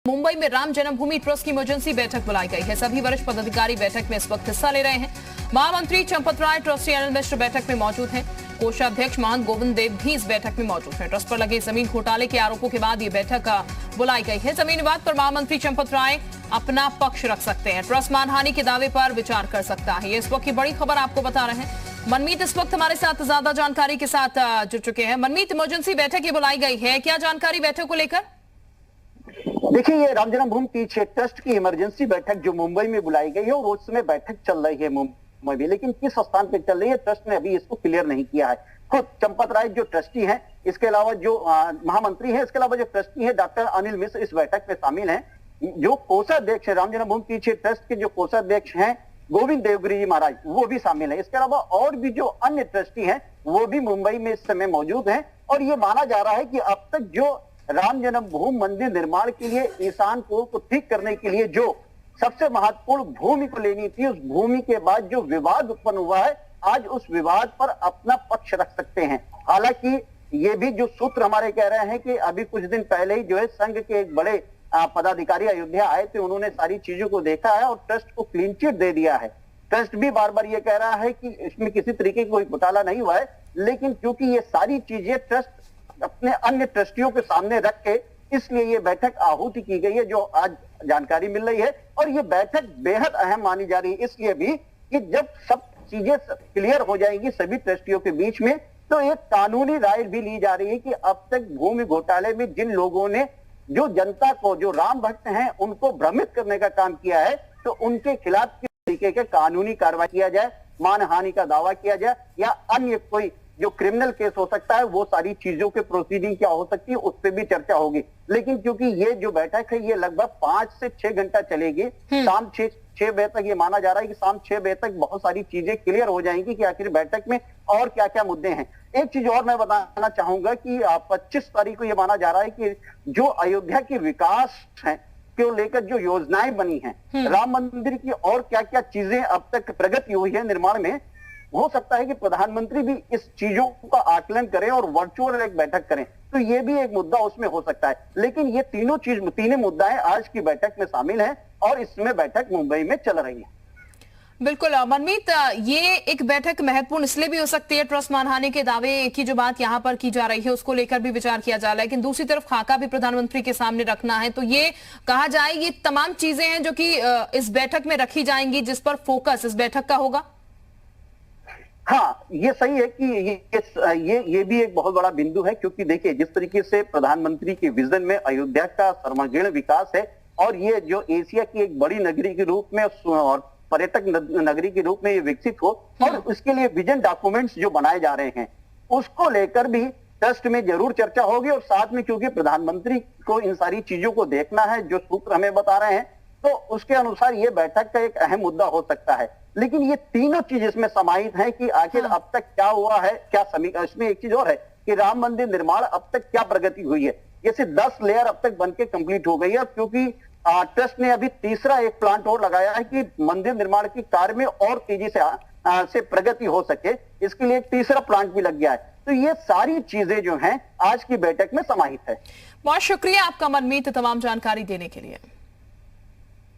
मुंबई में राम जन्मभूमि ट्रस्ट की इमरजेंसी बैठक बुलाई गई है। सभी वरिष्ठ पदाधिकारी बैठक में इस वक्त हिस्सा ले रहे हैं। महामंत्री चंपत राय, ट्रस्टी अनिल मिश्र बैठक में मौजूद हैं। कोषाध्यक्ष महंत गोविंद देव भी इस बैठक में मौजूद हैं। ट्रस्ट पर लगे जमीन घोटाले के आरोपों के बाद ये बैठक बुलाई गई है। जमीन विवाद पर महामंत्री चंपत राय अपना पक्ष रख सकते हैं। ट्रस्ट मानहानि के दावे पर विचार कर सकता है। ये इस वक्त की बड़ी खबर आपको बता रहे हैं। मनमीत इस वक्त हमारे साथ ज्यादा जानकारी के साथ जुड़ चुके हैं। मनमीत, इमरजेंसी बैठक ये बुलाई गई है, क्या जानकारी बैठक को लेकर? देखिए, ये राम जन्मभूमि तीर्थ ट्रस्ट की इमरजेंसी बैठक जो मुंबई में बुलाई गई है और उस समय बैठक चल रही है मुंबई में, लेकिन किस स्थान पे चल रही है ट्रस्ट ने अभी इसको क्लियर नहीं किया है। खुद चंपत राय जो ट्रस्टी हैं, इसके अलावा जो महामंत्री हैं, इसके अलावा जो ट्रस्टी है डॉक्टर अनिल मिश्र इस बैठक में शामिल हैं। जो कोषाध्यक्ष है राम जन्मभूमि तीर्थ ट्रस्ट के जो कोषाध्यक्ष हैं गोविंद देवगिरी जी महाराज, वो भी शामिल है। इसके अलावा और भी जो अन्य ट्रस्टी हैं वो भी मुंबई में इस समय मौजूद हैं। और ये माना जा रहा है कि अब तक जो राम जन्मभूमि मंदिर निर्माण के लिए ईशान कोण को ठीक करने के लिए जो सबसे महत्वपूर्ण भूमि को लेनी थी, उस भूमि के बाद जो विवाद उत्पन्न हुआ है, आज उस विवाद पर अपना पक्ष रख सकते हैं। हालांकि ये भी जो सूत्र हमारे कह रहे हैं कि अभी कुछ दिन पहले ही जो है संघ के एक बड़े पदाधिकारी अयोध्या आए थे, उन्होंने सारी चीजों को देखा है और ट्रस्ट को क्लीन चिट दे दिया है। ट्रस्ट भी बार बार ये कह रहा है कि इसमें किसी तरीके की कोई घोटाला नहीं हुआ है, लेकिन क्योंकि ये सारी चीजें ट्रस्ट अपने अन्य ट्रस्टियों के सामने रख के, इसलिए ये बैठक आहूति की गई है, जो आज जानकारी मिल रही है। और ये बैठक बेहद अहम मानी जा रही है इसलिए भी कि जब सब चीजें क्लियर हो जाएंगी सभी ट्रस्टियों के बीच में, तो एक कानूनी राय भी ली जा रही है कि अब तक भूमि घोटाले में जिन लोगों ने जो जनता को, जो राम भक्त हैं, उनको भ्रमित करने का काम किया है, तो उनके खिलाफ किस तरीके के कानूनी कार्रवाई किया जाए, मानहानि का दावा किया जाए या अन्य कोई जो क्रिमिनल केस हो सकता है, वो सारी चीजों के प्रोसीडिंग क्या हो सकती है, उस पर भी चर्चा होगी। लेकिन क्योंकि ये जो बैठक है ये लगभग 5 से 6 घंटा चलेगी, शाम 6 बजे तक ये माना जा रहा है कि शाम 6 बजे तक बहुत सारी चीजें क्लियर हो जाएंगी कि आखिर बैठक में और क्या क्या मुद्दे हैं। एक चीज और मैं बताना चाहूंगा कि 25 तारीख को ये माना जा रहा है कि जो अयोध्या की विकास है को लेकर जो योजनाएं बनी हैं, राम मंदिर की और क्या क्या चीजें अब तक प्रगति हुई है निर्माण में, हो सकता है कि प्रधानमंत्री भी इस चीजों का आकलन करें और वर्चुअल एक बैठक करें, तो ये भी एक मुद्दा उसमें हो सकता है। लेकिन ये तीनों मुद्दाएं आज की बैठक में शामिल हैं और इसमें बैठक मुंबई में चल रही है। बिल्कुल मनमीत, ये एक बैठक महत्वपूर्ण इसलिए भी हो सकती है, ट्रस्ट मानहानि के दावे की जो बात यहाँ पर की जा रही है उसको लेकर भी विचार किया जा रहा है, लेकिन दूसरी तरफ खाका भी प्रधानमंत्री के सामने रखना है। तो ये कहा जाए ये तमाम चीजें हैं जो कि इस बैठक में रखी जाएंगी, जिस पर फोकस इस बैठक का होगा। हाँ, ये सही है कि ये भी एक बहुत बड़ा बिंदु है, क्योंकि देखिए जिस तरीके से प्रधानमंत्री के विजन में अयोध्या का सर्वांगीण विकास है और ये जो एशिया की एक बड़ी नगरी के रूप में और पर्यटक नगरी के रूप में ये विकसित हो, और उसके लिए विजन डॉक्यूमेंट्स जो बनाए जा रहे हैं उसको लेकर भी ट्रस्ट में जरूर चर्चा होगी। और साथ में क्योंकि प्रधानमंत्री को इन सारी चीजों को देखना है, जो सूत्र हमें बता रहे हैं, तो उसके अनुसार ये बैठक का एक अहम मुद्दा हो सकता है। लेकिन ये तीनों चीज इसमें समाहित है कि आखिर अब तक क्या हुआ है, क्या समीक्षा। इसमें एक चीज और है कि राम मंदिर निर्माण अब तक क्या प्रगति हुई है। जैसे 10 लेयर अब तक बनके कंप्लीट हो गई है, क्योंकि ट्रस्ट ने अभी तीसरा एक प्लांट और लगाया है कि मंदिर निर्माण की कार्य में और तेजी से प्रगति हो सके, इसके लिए एक तीसरा प्लांट भी लग गया है। तो ये सारी चीजें जो हैं आज की बैठक में समाहित है। बहुत शुक्रिया आपका मनमीत तमाम जानकारी देने के लिए।